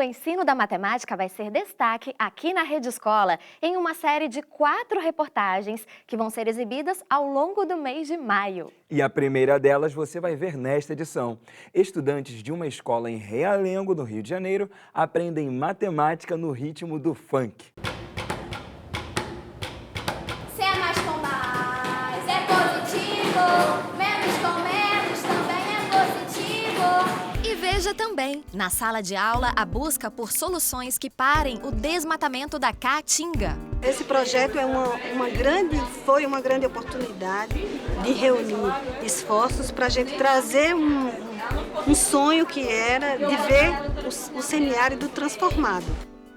ensino da matemática vai ser destaque aqui na Rede Escola em uma série de 4 reportagens que vão ser exibidas ao longo do mês de maio. E a primeira delas você vai ver nesta edição. Estudantes de uma escola em Realengo, no Rio de Janeiro, aprendem matemática no ritmo do funk. Se é mais com mais, é positivo. Menos com menos também é positivo. E veja também, na sala de aula, a busca por soluções que parem o desmatamento da Caatinga. Esse projeto foi uma grande oportunidade de reunir esforços para a gente trazer um sonho que era de ver o semiárido transformado.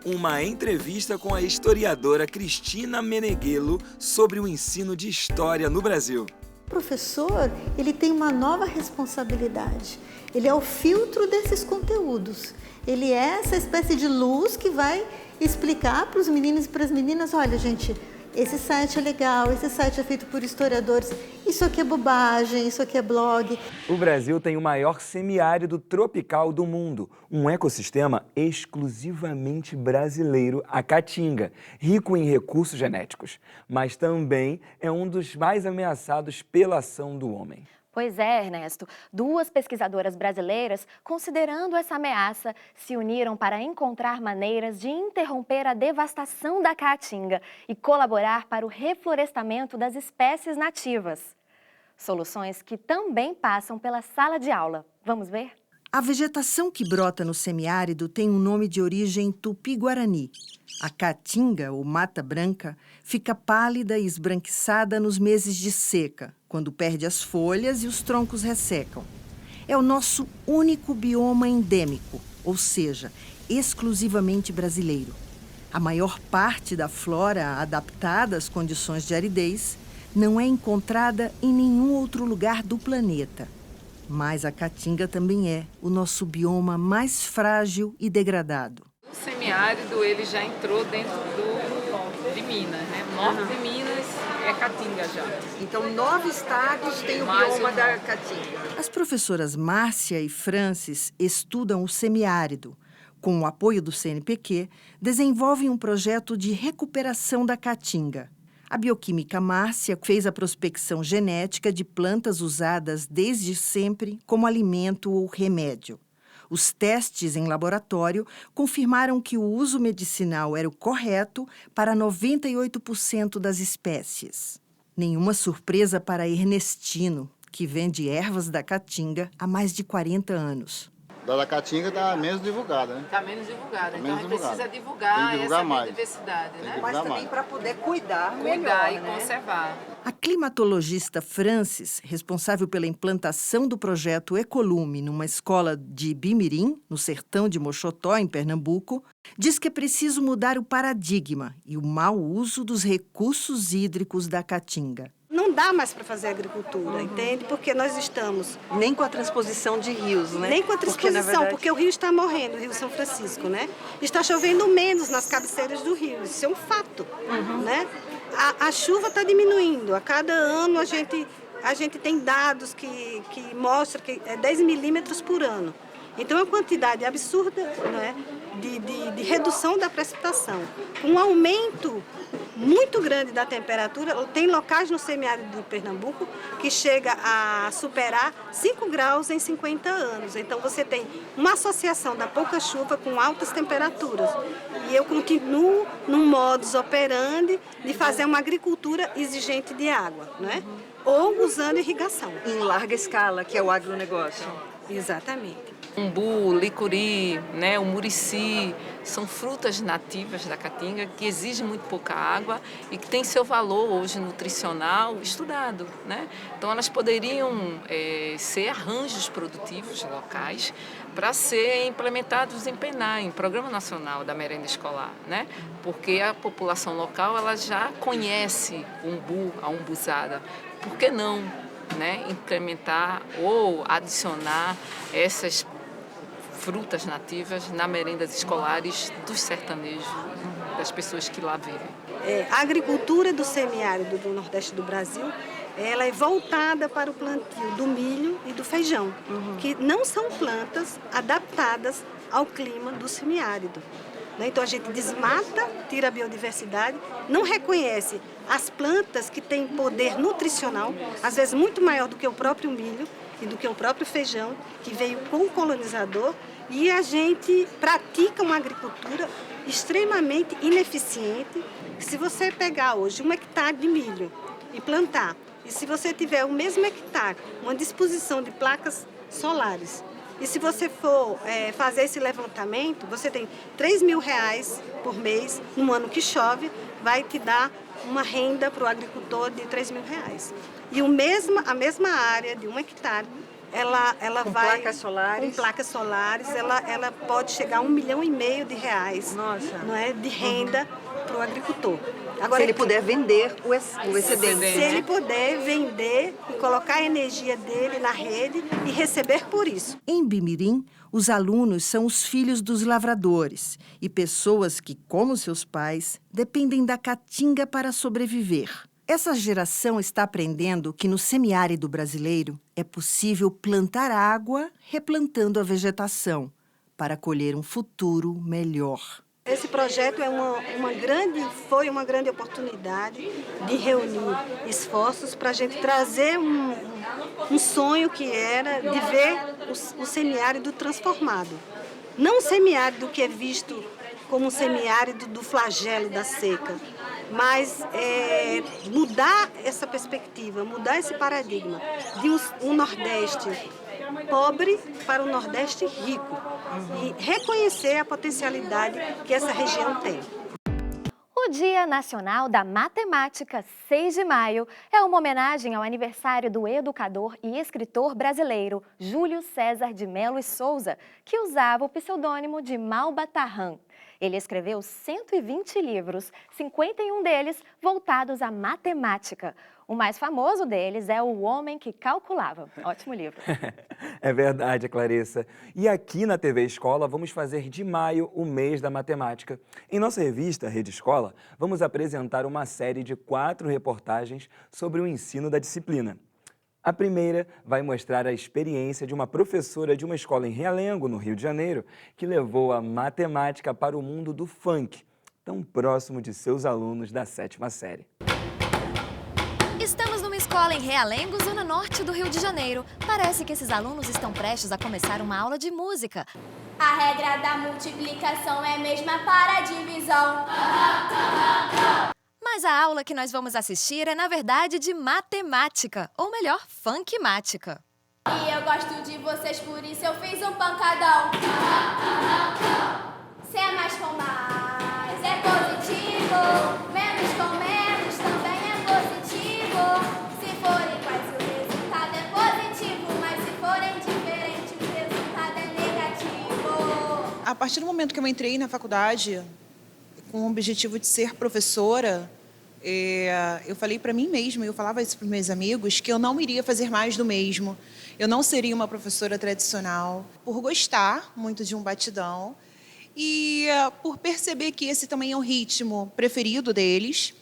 Uma entrevista com a historiadora Cristina Meneghelo sobre o ensino de história no Brasil. O professor, ele tem uma nova responsabilidade. Ele é o filtro desses conteúdos. Ele é essa espécie de luz que vai explicar para os meninos e para as meninas, olha, gente, esse site é legal, esse site é feito por historiadores, isso aqui é bobagem, isso aqui é blog. O Brasil tem o maior semiárido tropical do mundo, um ecossistema exclusivamente brasileiro, a Caatinga, rico em recursos genéticos, mas também é um dos mais ameaçados pela ação do homem. Pois é, Ernesto. 2 pesquisadoras brasileiras, considerando essa ameaça, se uniram para encontrar maneiras de interromper a devastação da Caatinga e colaborar para o reflorestamento das espécies nativas. Soluções que também passam pela sala de aula. Vamos ver? A vegetação que brota no semiárido tem um nome de origem tupi-guarani. A caatinga, ou mata branca, fica pálida e esbranquiçada nos meses de seca, quando perde as folhas e os troncos ressecam. É o nosso único bioma endêmico, ou seja, exclusivamente brasileiro. A maior parte da flora adaptada às condições de aridez não é encontrada em nenhum outro lugar do planeta. Mas a caatinga também é o nosso bioma mais frágil e degradado. O semiárido ele já entrou dentro de Minas, né? O norte de Minas é caatinga já. Então, 9 estados têm o bioma da caatinga. As professoras Márcia e Francis estudam o semiárido. Com o apoio do CNPq, desenvolvem um projeto de recuperação da caatinga. A bioquímica Márcia fez a prospecção genética de plantas usadas desde sempre como alimento ou remédio. Os testes em laboratório confirmaram que o uso medicinal era o correto para 98% das espécies. Nenhuma surpresa para Ernestino, que vende ervas da caatinga há mais de 40 anos. Da Caatinga está menos divulgada, né? Está menos divulgada, então a gente precisa Tem que divulgar essa mais. biodiversidade, né? Mas também para poder cuidar Cuidar melhor, e né? conservar. A climatologista Francis, responsável pela implantação do projeto Ecolume numa escola de Bimirim, no sertão de Moxotó, em Pernambuco, diz que é preciso mudar o paradigma e o mau uso dos recursos hídricos da caatinga. Não dá mais para fazer agricultura, entende? Porque nós estamos... Nem com a transposição de rios, né? Nem com a transposição, porque o rio está morrendo, o Rio São Francisco, né? Está chovendo menos nas cabeceiras do rio, isso é um fato, né? A chuva está diminuindo, a cada ano a gente tem dados que mostram que é 10 milímetros por ano. Então, é uma quantidade absurda, né, de redução da precipitação. Um aumento muito grande da temperatura, tem locais no semiárido de Pernambuco que chega a superar 5 graus em 50 anos. Então, você tem uma associação da pouca chuva com altas temperaturas. E eu continuo num modus operandi de fazer uma agricultura exigente de água, né? Ou usando irrigação. Em larga escala, que é o agronegócio. Exatamente. Umbu, licuri, né, o murici, são frutas nativas da caatinga que exigem muito pouca água e que têm seu valor hoje nutricional estudado, né? Então elas poderiam ser arranjos produtivos locais para ser implementados em PENAR, em Programa Nacional da Merenda Escolar, né? Porque a população local ela já conhece o umbu, a umbuzada. Por que não, né, implementar ou adicionar essas frutas nativas na merendas escolares dos sertanejos, das pessoas que lá vivem? A agricultura do semiárido do Nordeste do Brasil, ela é voltada para o plantio do milho e do feijão, que não são plantas adaptadas ao clima do semiárido. Né? Então a gente desmata, tira a biodiversidade, não reconhece as plantas que têm poder nutricional, às vezes muito maior do que o próprio milho e do que o próprio feijão, que veio com o colonizador, e a gente pratica uma agricultura extremamente ineficiente. Se você pegar hoje 1 hectare de milho e plantar, e se você tiver o mesmo hectare, uma disposição de placas solares, e se você for fazer esse levantamento, você tem R$3.000 por mês, no ano que chove, vai te dar uma renda para o agricultor de R$3.000. E a mesma área de 1 hectare, ela vai... Placas solares? Com placas solares, ela pode chegar a R$1,5 milhão de reais. Nossa. Não é, de renda para o agricultor. Agora, Se ele puder vender o excedente. se ele puder vender e colocar a energia dele na rede e receber por isso. Em Bimirim, os alunos são os filhos dos lavradores e pessoas que, como seus pais, dependem da caatinga para sobreviver. Essa geração está aprendendo que no semiárido brasileiro é possível plantar água replantando a vegetação para colher um futuro melhor. Esse projeto foi uma grande oportunidade de reunir esforços para a gente trazer um sonho que era de ver o semiárido transformado. Não o semiárido que é visto como um semiárido do flagelo da seca, mas mudar essa perspectiva, mudar esse paradigma de um Nordeste pobre para um Nordeste rico e reconhecer a potencialidade que essa região tem. O Dia Nacional da Matemática, 6 de maio, é uma homenagem ao aniversário do educador e escritor brasileiro Júlio César de Mello e Souza, que usava o pseudônimo de Malbatarran. Ele escreveu 120 livros, 51 deles voltados à matemática. O mais famoso deles é O Homem que Calculava. Ótimo livro. É verdade, Clarissa. E aqui na TV Escola vamos fazer de maio o mês da matemática. Em nossa revista Rede Escola, vamos apresentar uma série de 4 reportagens sobre o ensino da disciplina. A primeira vai mostrar a experiência de uma professora de uma escola em Realengo, no Rio de Janeiro, que levou a matemática para o mundo do funk, tão próximo de seus alunos da 7ª série. Estamos numa escola em Realengo, zona norte do Rio de Janeiro. Parece que esses alunos estão prestes a começar uma aula de música. A regra da multiplicação é a mesma para a divisão. Mas a aula que nós vamos assistir é, na verdade, de matemática, ou melhor, funkmática. E eu gosto de vocês, por isso eu fiz um pancadão. Se é mais com mais, é positivo. Menos com menos também é positivo. Se forem iguais, o resultado é positivo. Mas se forem diferentes, o resultado é negativo. A partir do momento que eu entrei na faculdade, com o objetivo de ser professora, eu falei para mim mesma, eu falava isso para os meus amigos, que eu não iria fazer mais do mesmo. Eu não seria uma professora tradicional, por gostar muito de um batidão e por perceber que esse também é o ritmo preferido deles.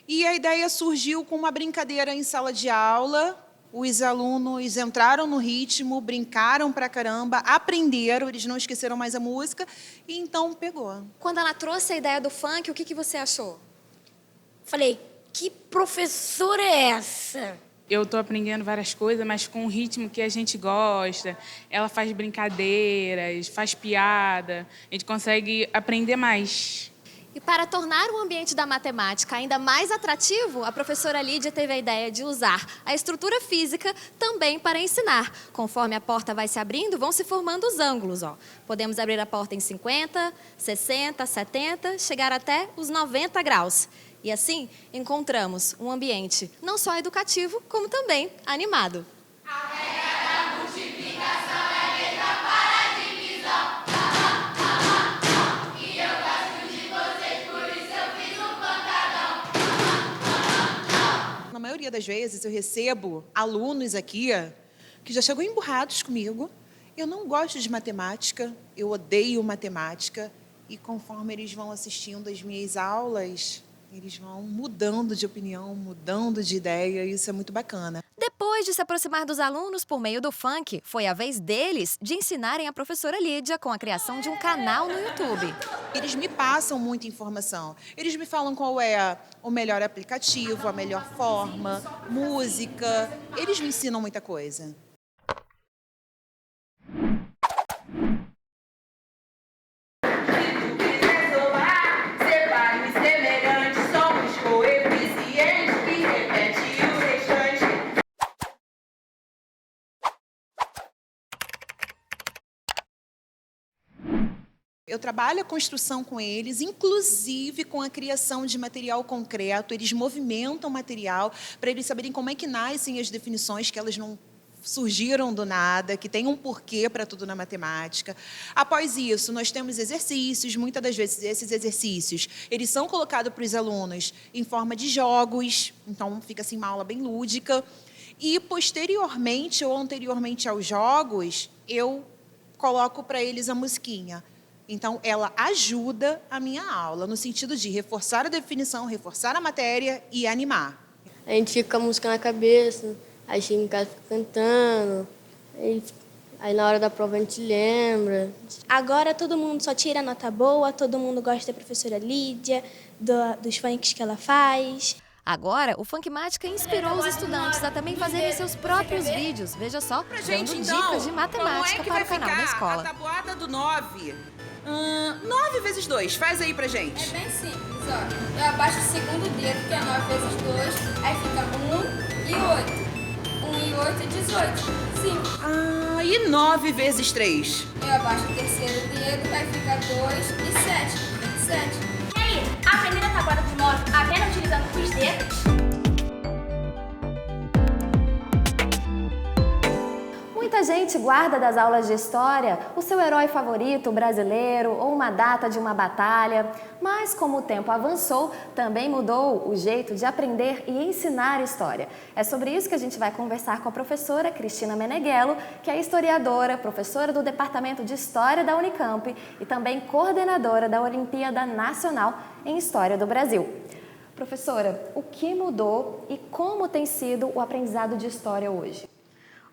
E a ideia surgiu com uma brincadeira em sala de aula. Os alunos entraram no ritmo, brincaram pra caramba, aprenderam, eles não esqueceram mais a música, e então pegou. Quando ela trouxe a ideia do funk, o que você achou? Falei, que professora é essa? Eu estou aprendendo várias coisas, mas com um ritmo que a gente gosta. Ela faz brincadeiras, faz piada, a gente consegue aprender mais. E para tornar o ambiente da matemática ainda mais atrativo, a professora Lídia teve a ideia de usar a estrutura física também para ensinar. Conforme a porta vai se abrindo, vão se formando os ângulos. Podemos abrir a porta em 50, 60, 70, chegar até os 90 graus. E assim, encontramos um ambiente não só educativo, como também animado. A regra da multiplicação é a mesma para a divisão. E eu gosto de vocês, por isso eu fiz um pancadão. Na maioria das vezes, eu recebo alunos aqui que já chegam emburrados comigo. Eu não gosto de matemática, eu odeio matemática. E conforme eles vão assistindo as minhas aulas, Eles vão mudando de opinião, mudando de ideia, e isso é muito bacana. Depois de se aproximar dos alunos por meio do funk, foi a vez deles de ensinarem a professora Lídia com a criação de um canal no YouTube. Eles me passam muita informação. Eles me falam qual é o melhor aplicativo, a melhor forma, música. Eles me ensinam muita coisa. Eu trabalho a construção com eles, inclusive com a criação de material concreto. Eles movimentam o material para eles saberem como é que nascem as definições, que elas não surgiram do nada, que tem um porquê para tudo na matemática. Após isso, nós temos exercícios. Muitas das vezes, esses exercícios, eles são colocados para os alunos em forma de jogos. Então, fica assim uma aula bem lúdica. E, posteriormente ou anteriormente aos jogos, eu coloco para eles a musiquinha. Então, ela ajuda a minha aula, no sentido de reforçar a definição, reforçar a matéria e animar. A gente fica com a música na cabeça, aí chega em casa e fica cantando, aí na hora da prova a gente lembra. Agora todo mundo só tira nota boa, todo mundo gosta da professora Lídia, dos funks que ela faz. Agora, o Funkmática inspirou os estudantes a também fazerem seus próprios vídeos. Veja só, dando dicas de matemática para o canal da escola. A tabuada do 9. 9 vezes 2, faz aí pra gente. É bem simples, ó. Eu abaixo o segundo dedo, que é 9 vezes 2, aí fica 1 e 8. 1 e 8 é 18. Simples. E 9 vezes 3? Eu abaixo o terceiro dedo, aí fica 2 e 7. 27. E aí, aprender a tabuada do 9 apenas utilizando os dedos? Muita gente guarda das aulas de história o seu herói favorito brasileiro ou uma data de uma batalha, mas como o tempo avançou, também mudou o jeito de aprender e ensinar história. É sobre isso que a gente vai conversar com a professora Cristina Meneghello, que é historiadora, professora do Departamento de História da Unicamp e também coordenadora da Olimpíada Nacional em História do Brasil. Professora, o que mudou e como tem sido o aprendizado de história hoje?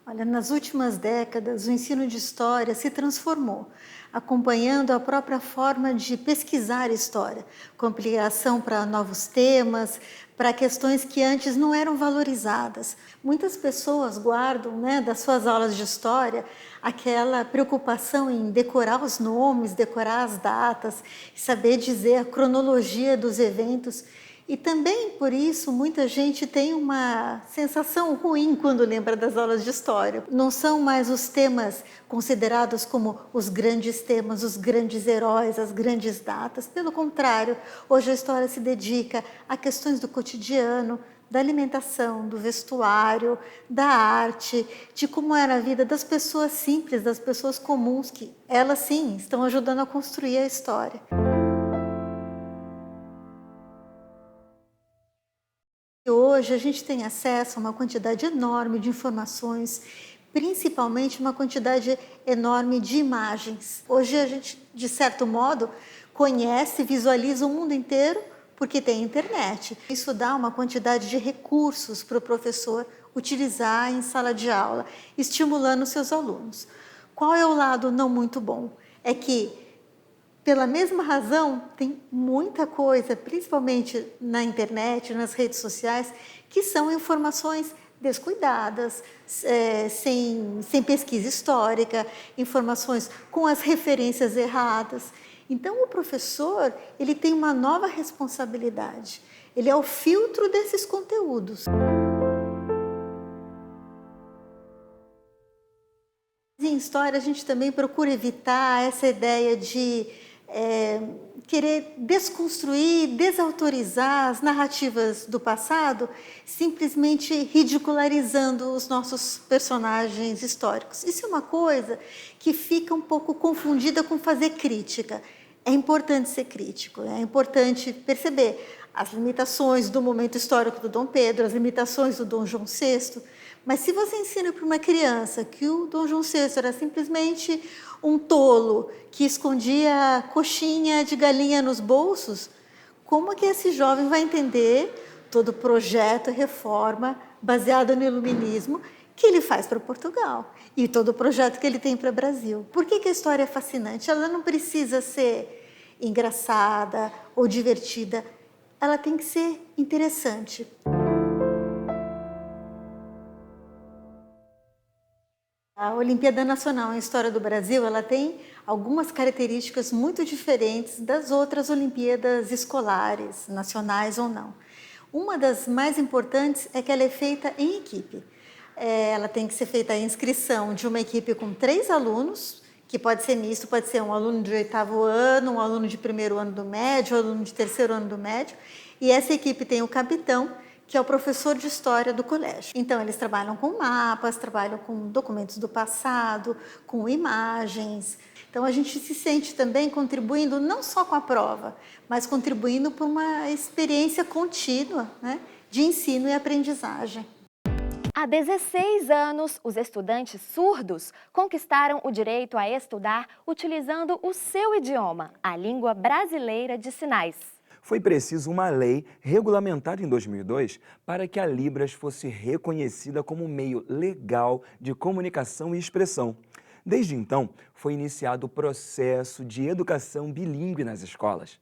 Olha, nas últimas décadas, o ensino de história se transformou, acompanhando a própria forma de pesquisar história, com ampliação para novos temas, para questões que antes não eram valorizadas. Muitas pessoas guardam, das suas aulas de história, aquela preocupação em decorar os nomes, decorar as datas, saber dizer a cronologia dos eventos. E também, por isso, muita gente tem uma sensação ruim quando lembra das aulas de história. Não são mais os temas considerados como os grandes temas, os grandes heróis, as grandes datas. Pelo contrário, hoje a história se dedica a questões do cotidiano, da alimentação, do vestuário, da arte, de como era a vida das pessoas simples, das pessoas comuns, que elas sim estão ajudando a construir a história. Hoje a gente tem acesso a uma quantidade enorme de informações, principalmente uma quantidade enorme de imagens. Hoje a gente, de certo modo, conhece e visualiza o mundo inteiro porque tem internet. Isso dá uma quantidade de recursos para o professor utilizar em sala de aula, estimulando seus alunos. Qual é o lado não muito bom? É que, pela mesma razão, tem muita coisa, principalmente na internet, nas redes sociais, que são informações descuidadas, sem pesquisa histórica, informações com as referências erradas. Então, o professor, ele tem uma nova responsabilidade. Ele é o filtro desses conteúdos. Em história, a gente também procura evitar essa ideia de querer desconstruir, desautorizar as narrativas do passado, simplesmente ridicularizando os nossos personagens históricos. Isso é uma coisa que fica um pouco confundida com fazer crítica. É importante ser crítico, é importante perceber as limitações do momento histórico do Dom Pedro, as limitações do Dom João VI, mas se você ensina para uma criança que o Dom João VI era simplesmente um tolo que escondia coxinha de galinha nos bolsos, Como que esse jovem vai entender todo o projeto reforma baseado no iluminismo que ele faz para Portugal e todo o projeto que ele tem para o Brasil? Por que a história é fascinante? Ela não precisa ser engraçada ou divertida, ela tem que ser interessante. A Olimpíada Nacional em História do Brasil, ela tem algumas características muito diferentes das outras Olimpíadas escolares, nacionais ou não. Uma das mais importantes é que ela é feita em equipe. Ela tem que ser feita a inscrição de uma equipe com 3 alunos, que pode ser misto, pode ser um aluno de 8º ano, um aluno de 1º ano do médio, um aluno de 3º ano do médio, e essa equipe tem o capitão, que é o professor de história do colégio. Então, eles trabalham com mapas, trabalham com documentos do passado, com imagens. Então, a gente se sente também contribuindo não só com a prova, mas contribuindo para uma experiência contínua, né, de ensino e aprendizagem. Há 16 anos, os estudantes surdos conquistaram o direito a estudar utilizando o seu idioma, a língua brasileira de sinais. Foi preciso uma lei regulamentada em 2002 para que a Libras fosse reconhecida como meio legal de comunicação e expressão. Desde então, foi iniciado o processo de educação bilíngue nas escolas.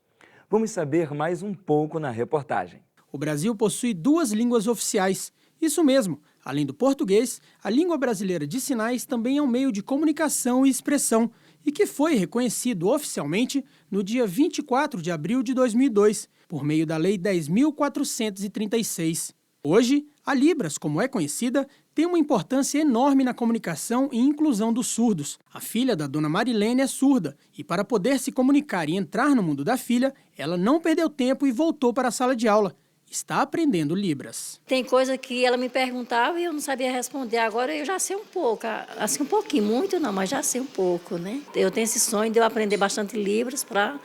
Vamos saber mais um pouco na reportagem. O Brasil possui 2 línguas oficiais. Isso mesmo, além do português, a língua brasileira de sinais também é um meio de comunicação e expressão, e que foi reconhecido oficialmente no dia 24 de abril de 2002, por meio da Lei 10.436. Hoje, a Libras, como é conhecida, tem uma importância enorme na comunicação e inclusão dos surdos. A filha da dona Marilene é surda, e para poder se comunicar e entrar no mundo da filha, ela não perdeu tempo e voltou para a sala de aula. Está aprendendo Libras. Tem coisa que ela me perguntava e eu não sabia responder. Agora eu já sei um pouco, assim um pouquinho, muito não, mas já sei um pouco, né? Eu tenho esse sonho de eu aprender bastante Libras para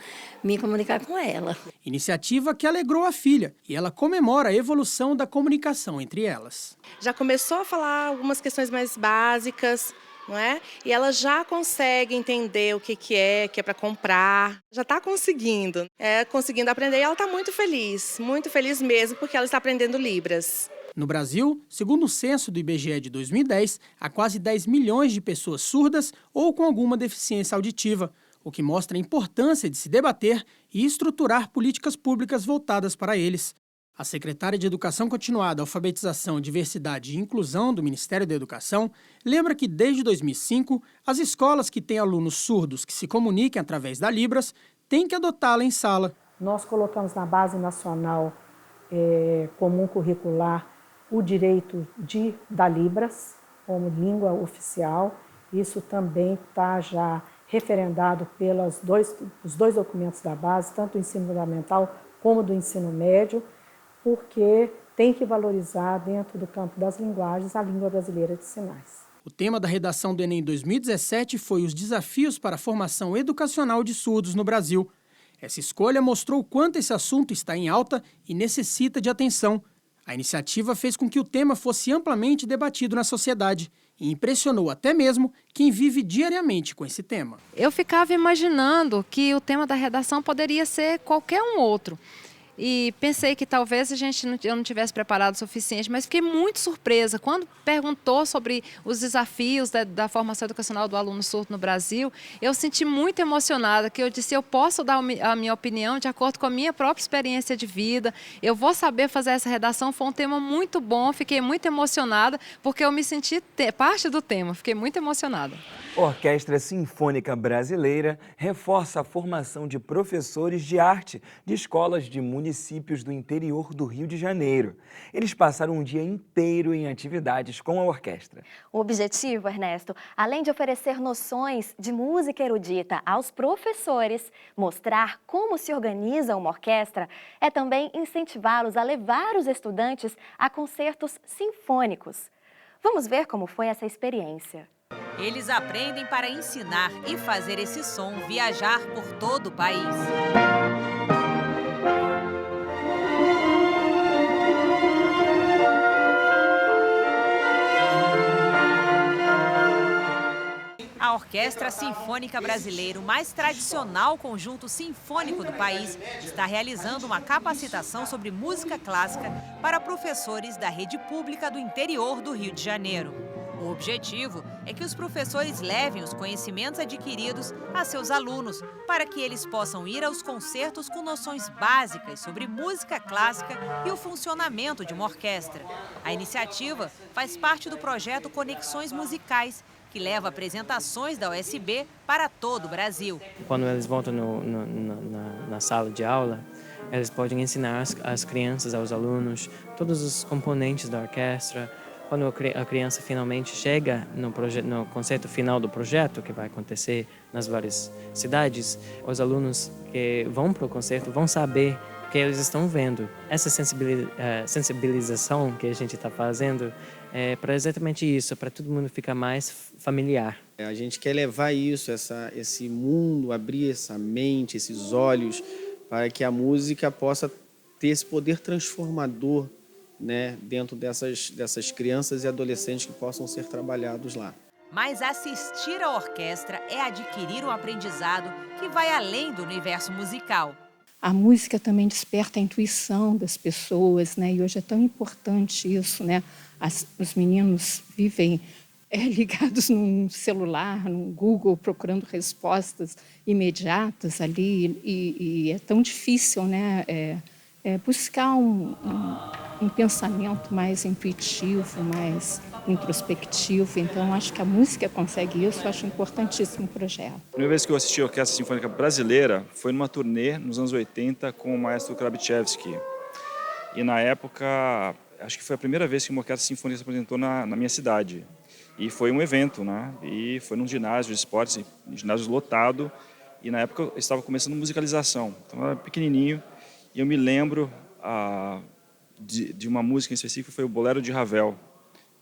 me comunicar com ela. Iniciativa que alegrou a filha e ela comemora a evolução da comunicação entre elas. Já começou a falar algumas questões mais básicas, não é? E ela já consegue entender o que é para comprar. Já está conseguindo aprender e ela está muito feliz mesmo, porque ela está aprendendo Libras. No Brasil, segundo o censo do IBGE de 2010, há quase 10 milhões de pessoas surdas ou com alguma deficiência auditiva, o que mostra a importância de se debater e estruturar políticas públicas voltadas para eles. A secretária de Educação Continuada, Alfabetização, Diversidade e Inclusão do Ministério da Educação lembra que, desde 2005, as escolas que têm alunos surdos que se comuniquem através da Libras têm que adotá-la em sala. Nós colocamos na Base Nacional Comum Curricular o direito da Libras como língua oficial. Isso também está já referendado pelos dois documentos da base, tanto do ensino fundamental como do ensino médio, porque tem que valorizar, dentro do campo das linguagens, a língua brasileira de sinais. O tema da redação do Enem 2017 foi os desafios para a formação educacional de surdos no Brasil. Essa escolha mostrou o quanto esse assunto está em alta e necessita de atenção. A iniciativa fez com que o tema fosse amplamente debatido na sociedade e impressionou até mesmo quem vive diariamente com esse tema. Eu ficava imaginando que o tema da redação poderia ser qualquer um outro. E pensei que talvez eu não tivesse preparado o suficiente, mas fiquei muito surpresa. Quando perguntou sobre os desafios da formação educacional do aluno surdo no Brasil, eu senti muito emocionada, que eu disse, eu posso dar a minha opinião de acordo com a minha própria experiência de vida, eu vou saber fazer essa redação. Foi um tema muito bom, fiquei muito emocionada, porque eu me senti parte do tema, fiquei muito emocionada. Orquestra Sinfônica Brasileira reforça a formação de professores de arte de escolas de municípios do interior do Rio de Janeiro. Eles passaram um dia inteiro em atividades com a orquestra. O objetivo, Ernesto, além de oferecer noções de música erudita aos professores, mostrar como se organiza uma orquestra, é também incentivá-los a levar os estudantes a concertos sinfônicos. Vamos ver como foi essa experiência. Eles aprendem para ensinar e fazer esse som viajar por todo o país. A Orquestra Sinfônica Brasileira, o mais tradicional conjunto sinfônico do país, está realizando uma capacitação sobre música clássica para professores da rede pública do interior do Rio de Janeiro. O objetivo é que os professores levem os conhecimentos adquiridos a seus alunos, para que eles possam ir aos concertos com noções básicas sobre música clássica e o funcionamento de uma orquestra. A iniciativa faz parte do projeto Conexões Musicais, que leva apresentações da USB para todo o Brasil. Quando eles voltam na sala de aula, eles podem ensinar às crianças, aos alunos, todos os componentes da orquestra. Quando a criança finalmente chega no concerto final do projeto, que vai acontecer nas várias cidades, os alunos que vão para o concerto vão saber o que eles estão vendo. Essa sensibilização que a gente está fazendo é para exatamente isso, para todo mundo ficar mais familiar. A gente quer levar isso, esse mundo, abrir essa mente, esses olhos, para que a música possa ter esse poder transformador, né, dentro dessas crianças e adolescentes que possam ser trabalhados lá. Mas assistir à orquestra é adquirir um aprendizado que vai além do universo musical. A música também desperta a intuição das pessoas, né? E hoje é tão importante isso, né? Os meninos vivem ligados num celular, no Google, procurando respostas imediatas ali, e é tão difícil, né? Buscar um pensamento mais intuitivo, mais introspectivo. Então, acho que a música consegue isso, acho importantíssimo o projeto. A primeira vez que eu assisti a Orquestra Sinfônica Brasileira foi numa turnê nos anos 80 com o maestro Krabichevski. E na época, acho que foi a primeira vez que uma orquestra sinfônica se apresentou na minha cidade. E foi um evento, né? E foi num ginásio de esportes, um ginásio lotado. E na época eu estava começando musicalização. Então, eu era pequenininho. E eu me lembro de uma música em específico, foi o Bolero de Ravel,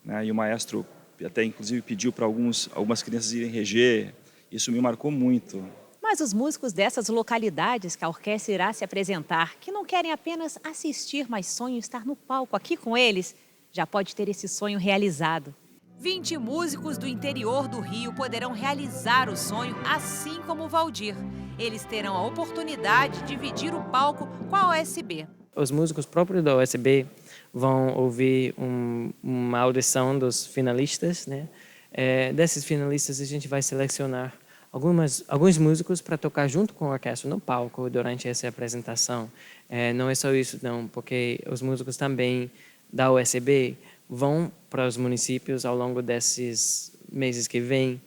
né? E o maestro até inclusive pediu para algumas crianças irem reger. Isso me marcou muito. Mas os músicos dessas localidades que a orquestra irá se apresentar, que não querem apenas assistir, mas sonham estar no palco aqui com eles, já pode ter esse sonho realizado. 20 músicos do interior do Rio poderão realizar o sonho, assim como o Valdir. Eles terão a oportunidade de dividir o palco com a USB. Os músicos próprios da USB vão ouvir uma audição dos finalistas, né? Desses finalistas a gente vai selecionar alguns músicos para tocar junto com a orquestra no palco durante essa apresentação. Não é só isso não, porque os músicos também da USB vão para os municípios ao longo desses meses que vêm,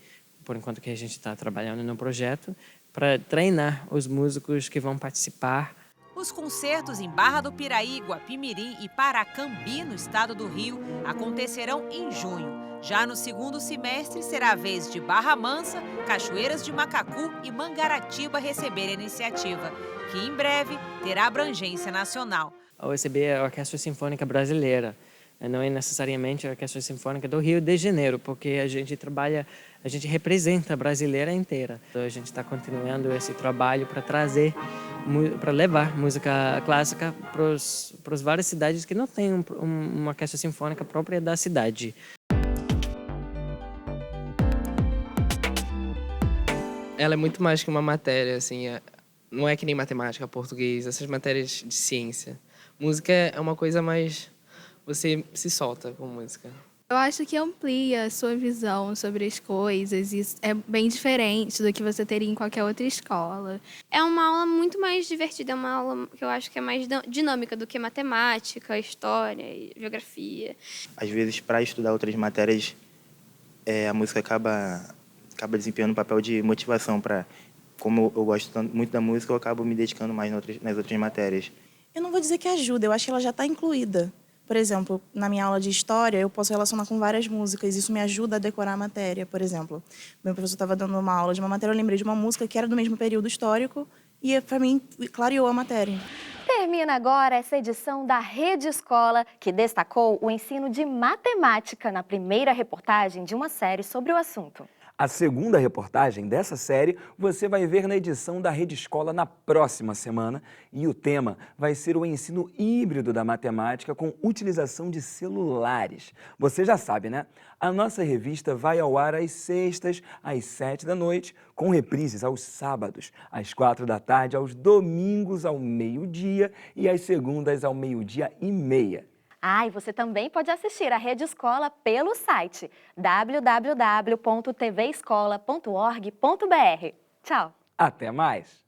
por enquanto que a gente está trabalhando no projeto, para treinar os músicos que vão participar. Os concertos em Barra do Piraí, Guapimirim e Paracambi, no estado do Rio, acontecerão em junho. Já no segundo semestre, será a vez de Barra Mansa, Cachoeiras de Macacu e Mangaratiba receber a iniciativa, que em breve terá abrangência nacional. A USB é a Orquestra Sinfônica Brasileira. Não é necessariamente a Orquestra Sinfônica do Rio de Janeiro, porque a gente representa a brasileira inteira. Então, a gente está continuando esse trabalho para levar música clássica para as várias cidades que não têm uma orquestra sinfônica própria da cidade. Ela é muito mais que uma matéria, assim, não é que nem matemática, português, essas matérias de ciência. Música é uma coisa mais... Você se solta com música. Eu acho que amplia a sua visão sobre as coisas. Isso é bem diferente do que você teria em qualquer outra escola. É uma aula muito mais divertida, é uma aula que eu acho que é mais dinâmica do que matemática, história e geografia. Às vezes, para estudar outras matérias, a música acaba desempenhando um papel de motivação para... Como eu gosto muito da música, eu acabo me dedicando mais nas outras matérias. Eu não vou dizer que ajuda, eu acho que ela já está incluída. Por exemplo, na minha aula de história, eu posso relacionar com várias músicas. Isso me ajuda a decorar a matéria, por exemplo. Meu professor estava dando uma aula de uma matéria, eu lembrei de uma música que era do mesmo período histórico e, para mim, clareou a matéria. Termina agora essa edição da Rede Escola, que destacou o ensino de matemática na primeira reportagem de uma série sobre o assunto. A segunda reportagem dessa série você vai ver na edição da Rede Escola na próxima semana e o tema vai ser o ensino híbrido da matemática com utilização de celulares. Você já sabe, né? A nossa revista vai ao ar às sextas, às 7 da noite, com reprises aos sábados, às 4 da tarde, aos domingos ao meio-dia e às segundas ao 12:30. E você também pode assistir a Rede Escola pelo site www.tvescola.org.br. Tchau! Até mais!